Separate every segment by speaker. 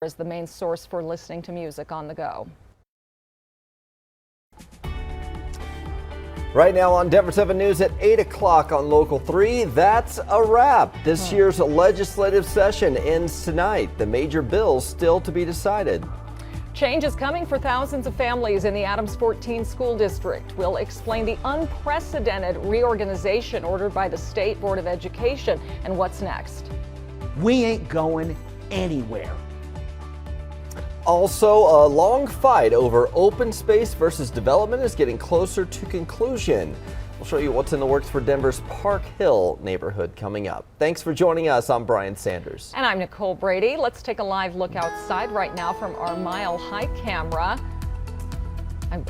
Speaker 1: is the main source for listening to music on the go.
Speaker 2: Right now on Denver 7 News at 8 o'clock on Local 3, that's a wrap. This year's legislative session ends tonight. The major bills still to be decided.
Speaker 1: Change is coming for thousands of families in the Adams 14 school district. We'll explain the unprecedented reorganization ordered by the State Board of Education and what's next.
Speaker 3: We ain't going anywhere.
Speaker 2: Also, a long fight over open space versus development is getting closer to conclusion. We'll show you what's in the works for Denver's Park Hill neighborhood coming up. Thanks for joining us. I'm Brian Sanders.
Speaker 1: And I'm Nicole Brady. Let's take a live look outside right now from our Mile High camera.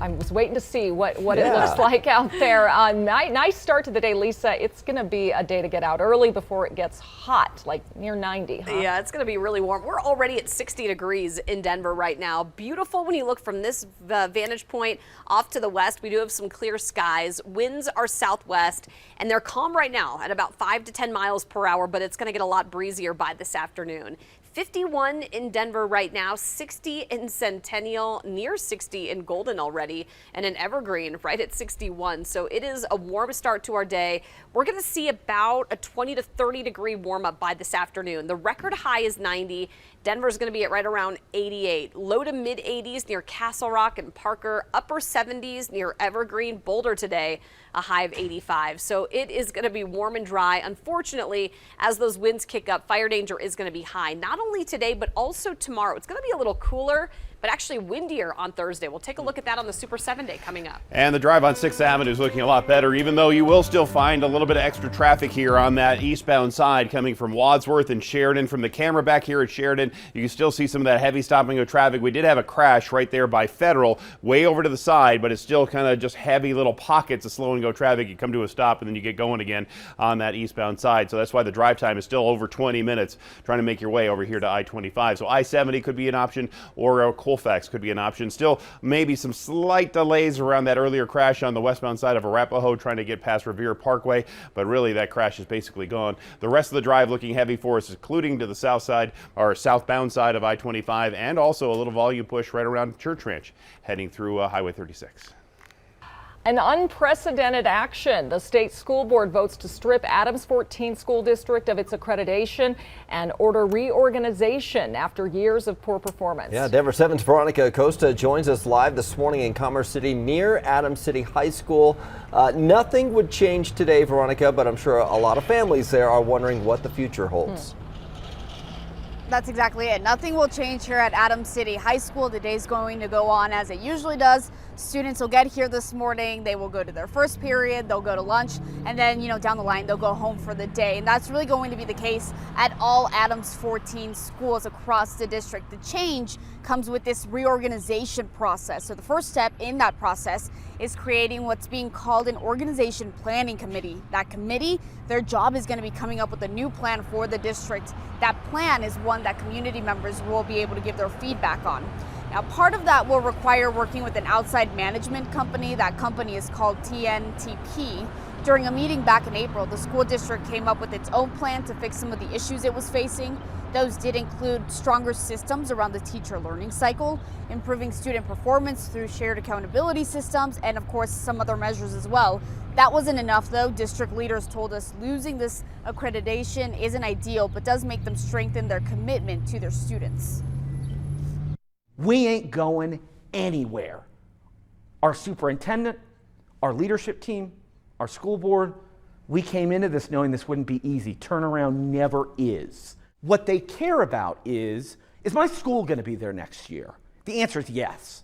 Speaker 1: I was waiting to see what it looks like out there. Nice start to the day, Lisa. It's going to be a day to get out early before it gets hot, like near 90, huh?
Speaker 4: Yeah, it's going to be really warm. We're already at 60 degrees in Denver right now. Beautiful when you look from this vantage point off to the west. We do have some clear skies. Winds are southwest, and they're calm right now at about 5 to 10 miles per hour, but it's going to get a lot breezier by this afternoon. 51 in Denver right now, 60 in Centennial, near 60 in Golden already, and in Evergreen right at 61. So it is a warm start to our day. We're going to see about a 20 to 30 degree warm up by this afternoon. The record high is 90. Denver's going to be at right around 88. Low to mid 80s near Castle Rock and Parker. Upper 70s near Evergreen. Boulder today, a high of 85. So it is going to be warm and dry. Unfortunately, as those winds kick up, fire danger is going to be high. Not only today, but also tomorrow. It's going to be a little cooler, but actually windier on Thursday. We'll take a look at that on the Super 7 Day coming up.
Speaker 5: And the drive on 6th Avenue is looking a lot better, even though you will still find a little bit of extra traffic here on that eastbound side coming from Wadsworth and Sheridan. From the camera back here at Sheridan, you can still see some of that heavy stopping of traffic. We did have a crash right there by Federal, way over to the side, but it's still kind of just heavy little pockets of slow and go traffic. You come to a stop and then you get going again on that eastbound side. So that's why the drive time is still over 20 minutes trying to make your way over here to I-25. So I-70 could be an option, or Colfax could be an option. Still maybe some slight delays around that earlier crash on the westbound side of Arapahoe trying to get past Revere Parkway, but really that crash is basically gone. The rest of the drive looking heavy for us, including to the south side or southbound side of I-25, and also a little volume push right around Church Ranch heading through Highway 36.
Speaker 1: An unprecedented action. The state school board votes to strip Adams 14 school district of its accreditation and order reorganization after years of poor performance.
Speaker 2: Yeah, Denver 7's Veronica Acosta joins us live this morning in Commerce City near Adams City High School. Nothing would change today, Veronica, but I'm sure a lot of families there are wondering what the future holds.
Speaker 6: That's exactly it. Nothing will change here at Adams City High School. The day's going to go on as it usually does. Students will get here this morning. They will go to their first period. They'll go to lunch. And then, down the line, they'll go home for the day. And that's really going to be the case at all Adams 14 schools across the district. The change comes with this reorganization process. So the first step in that process is creating what's being called an organization planning committee. That committee, their job is going to be coming up with a new plan for the district. That plan is one that community members will be able to give their feedback on. Now, part of that will require working with an outside management company. That company is called TNTP. During a meeting back in April, the school district came up with its own plan to fix some of the issues it was facing. Those did include stronger systems around the teacher learning cycle, improving student performance through shared accountability systems, and of course some other measures as well. That wasn't enough though. District leaders told us losing this accreditation isn't ideal, but does make them strengthen their commitment to their students.
Speaker 3: We ain't going anywhere. Our superintendent, our leadership team, our school board, we came into this knowing this wouldn't be easy. Turnaround never is. What they care about is my school going to be there next year? The answer is yes.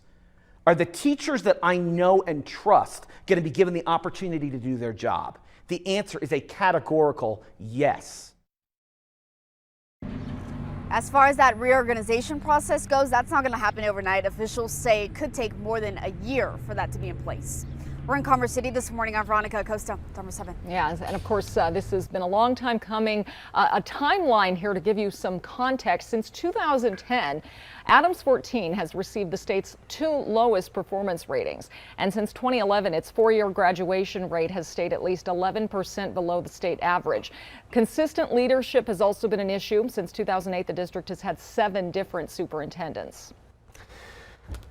Speaker 3: Are the teachers that I know and trust going to be given the opportunity to do their job? The answer is a categorical yes.
Speaker 6: As far as that reorganization process goes, that's not going to happen overnight. Officials say it could take more than a year for that to be in place. We're in Commerce City this morning. I'm Veronica Acosta, number 7.
Speaker 1: Yeah, and of course, this has been a long time coming. A timeline here to give you some context. Since 2010, Adams 14 has received the state's 2 lowest performance ratings. And since 2011, its 4-year graduation rate has stayed at least 11% below the state average. Consistent leadership has also been an issue. Since 2008, the district has had 7 different superintendents.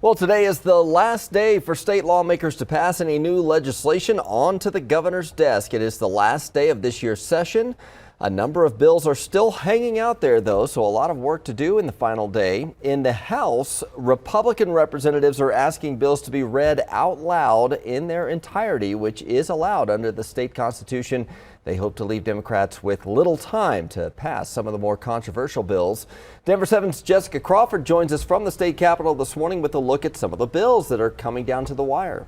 Speaker 2: Well, today is the last day for state lawmakers to pass any new legislation onto the governor's desk. It is the last day of this year's session. A number of bills are still hanging out there, though, so a lot of work to do in the final day. In the House, Republican representatives are asking bills to be read out loud in their entirety, which is allowed under the state constitution. They hope to leave Democrats with little time to pass some of the more controversial bills. Denver 7's Jessica Crawford joins us from the state capitol this morning with a look at some of the bills that are coming down to the wire.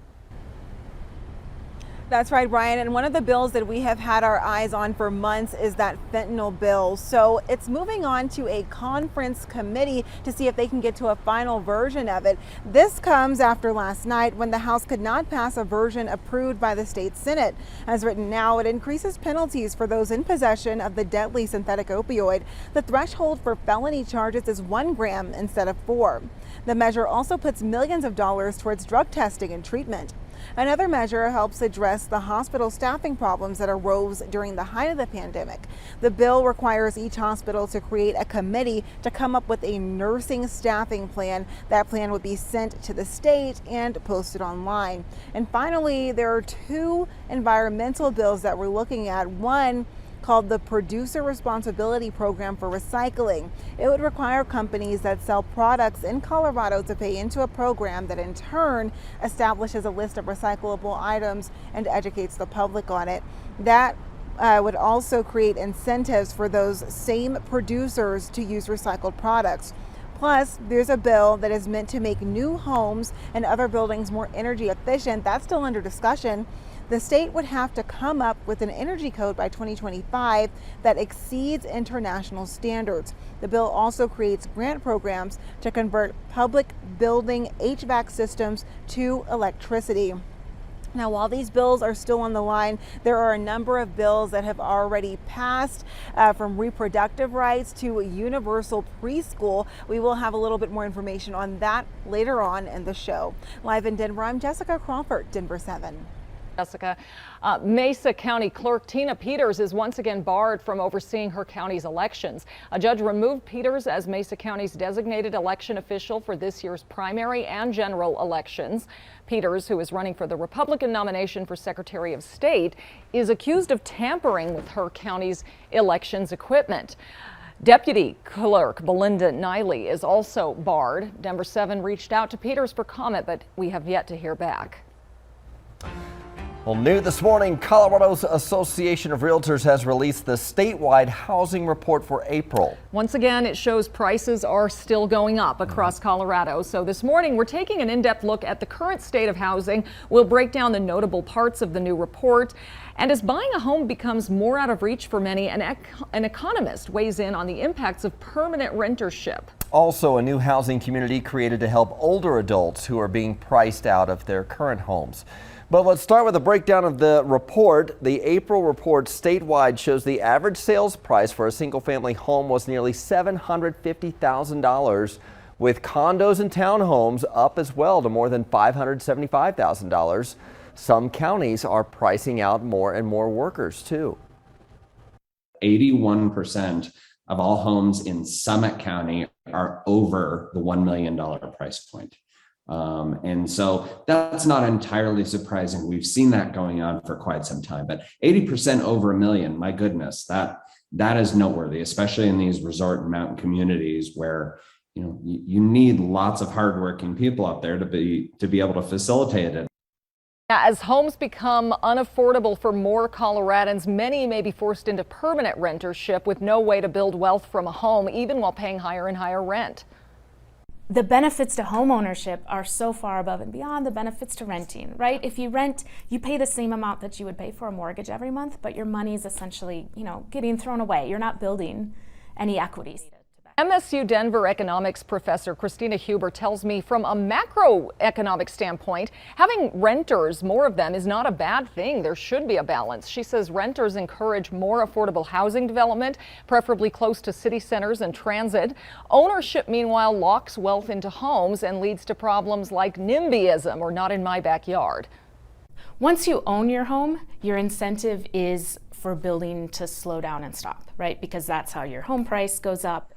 Speaker 7: That's right, Brian. And one of the bills that we have had our eyes on for months is that fentanyl bill. So it's moving on to a conference committee to see if they can get to a final version of it. This comes after last night when the House could not pass a version approved by the state Senate. As written now, it increases penalties for those in possession of the deadly synthetic opioid. The threshold for felony charges is 1 gram instead of 4. The measure also puts millions of dollars towards drug testing and treatment. Another measure helps address the hospital staffing problems that arose during the height of the pandemic. The bill requires each hospital to create a committee to come up with a nursing staffing plan. That plan would be sent to the state and posted online. And finally, there are 2 environmental bills that we're looking at. One called the Producer Responsibility Program for Recycling. It would require companies that sell products in Colorado to pay into a program that in turn establishes a list of recyclable items and educates the public on it. That would also create incentives for those same producers to use recycled products. Plus, there's a bill that is meant to make new homes and other buildings more energy efficient. That's still under discussion. The state would have to come up with an energy code by 2025 that exceeds international standards. The bill also creates grant programs to convert public building HVAC systems to electricity. Now, while these bills are still on the line, there are a number of bills that have already passed, from reproductive rights to universal preschool. We will have a little bit more information on that later on in the show. Live in Denver, I'm Jessica Crawford, Denver 7.
Speaker 1: Jessica. Mesa County Clerk Tina Peters is once again barred from overseeing her county's elections. A judge removed Peters as Mesa County's designated election official for this year's primary and general elections. Peters, who is running for the Republican nomination for Secretary of State, is accused of tampering with her county's elections equipment. Deputy Clerk Belinda Niley is also barred. Denver 7 reached out to Peters for comment, but we have yet to hear back.
Speaker 2: Well, new this morning, Colorado's Association of Realtors has released the statewide housing report for April.
Speaker 1: Once again, it shows prices are still going up across Colorado. So this morning, we're taking an in-depth look at the current state of housing. We'll break down the notable parts of the new report. And as buying a home becomes more out of reach for many, an economist weighs in on the impacts of permanent rentership.
Speaker 2: Also, a new housing community created to help older adults who are being priced out of their current homes. But let's start with a breakdown of the report. The April report statewide shows the average sales price for a single-family home was nearly $750,000, with condos and townhomes up as well to more than $575,000. Some counties are pricing out more and more workers, too.
Speaker 8: 81% of all homes in Summit County are over the $1 million price point. And so that's not entirely surprising. We've seen that going on for quite some time, but 80% over $1 million, my goodness, that is noteworthy, especially in these resort and mountain communities where, you know, you need lots of hardworking people out there to be able to facilitate it.
Speaker 1: As homes become unaffordable for more Coloradans, many may be forced into permanent rentership with no way to build wealth from a home, even while paying higher and higher rent.
Speaker 9: The benefits to homeownership are so far above and beyond the benefits to renting, right? If you rent, you pay the same amount that you would pay for a mortgage every month, but your money is essentially, getting thrown away. You're not building any equities.
Speaker 1: MSU Denver economics professor Christina Huber tells me from a macroeconomic standpoint, having renters, more of them, is not a bad thing. There should be a balance. She says renters encourage more affordable housing development, preferably close to city centers and transit. Ownership, meanwhile, locks wealth into homes and leads to problems like NIMBYism, or not in my backyard.
Speaker 9: Once you own your home, your incentive is for building to slow down and stop, right? Because that's how your home price goes up.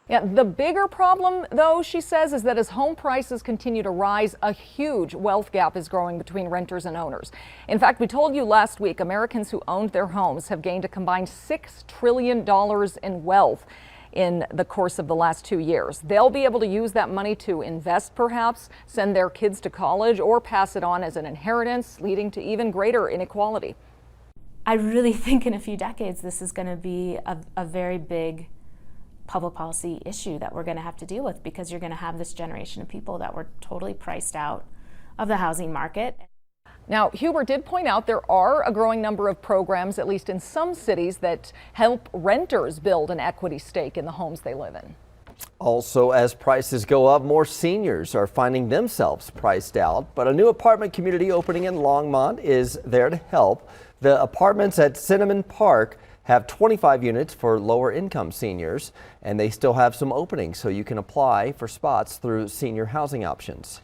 Speaker 1: Yeah, the bigger problem, though, she says, is that as home prices continue to rise, a huge wealth gap is growing between renters and owners. In fact, we told you last week, Americans who owned their homes have gained a combined $6 trillion in wealth in the course of the last 2 years. They'll be able to use that money to invest, perhaps, send their kids to college, or pass it on as an inheritance, leading to even greater inequality.
Speaker 9: I really think in a few decades, this is going to be a very big public policy issue that we're going to have to deal with, because you're going to have this generation of people that were totally priced out of the housing market.
Speaker 1: Now, Huber did point out there are a growing number of programs, at least in some cities, that help renters build an equity stake in the homes they live in.
Speaker 2: Also, as prices go up, more seniors are finding themselves priced out, but a new apartment community opening in Longmont is there to help. The apartments at Cinnamon Park have 25 units for lower income seniors, and they still have some openings, so you can apply for spots through senior housing options.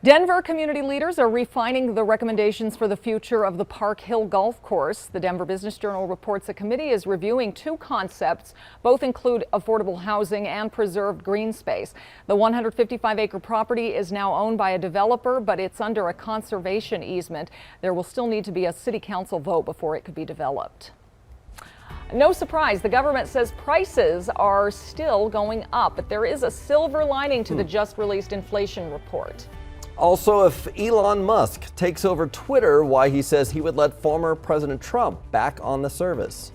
Speaker 1: Denver community leaders are refining the recommendations for the future of the Park Hill Golf Course. The Denver Business Journal reports a committee is reviewing two concepts. Both include affordable housing and preserved green space. The 155-acre property is now owned by a developer, but it's under a conservation easement. There will still need to be a city council vote before it could be developed. No surprise, the government says prices are still going up, but there is a silver lining to the just released inflation report.
Speaker 2: Also, if Elon Musk takes over Twitter, why he says he would let former President Trump back on the service.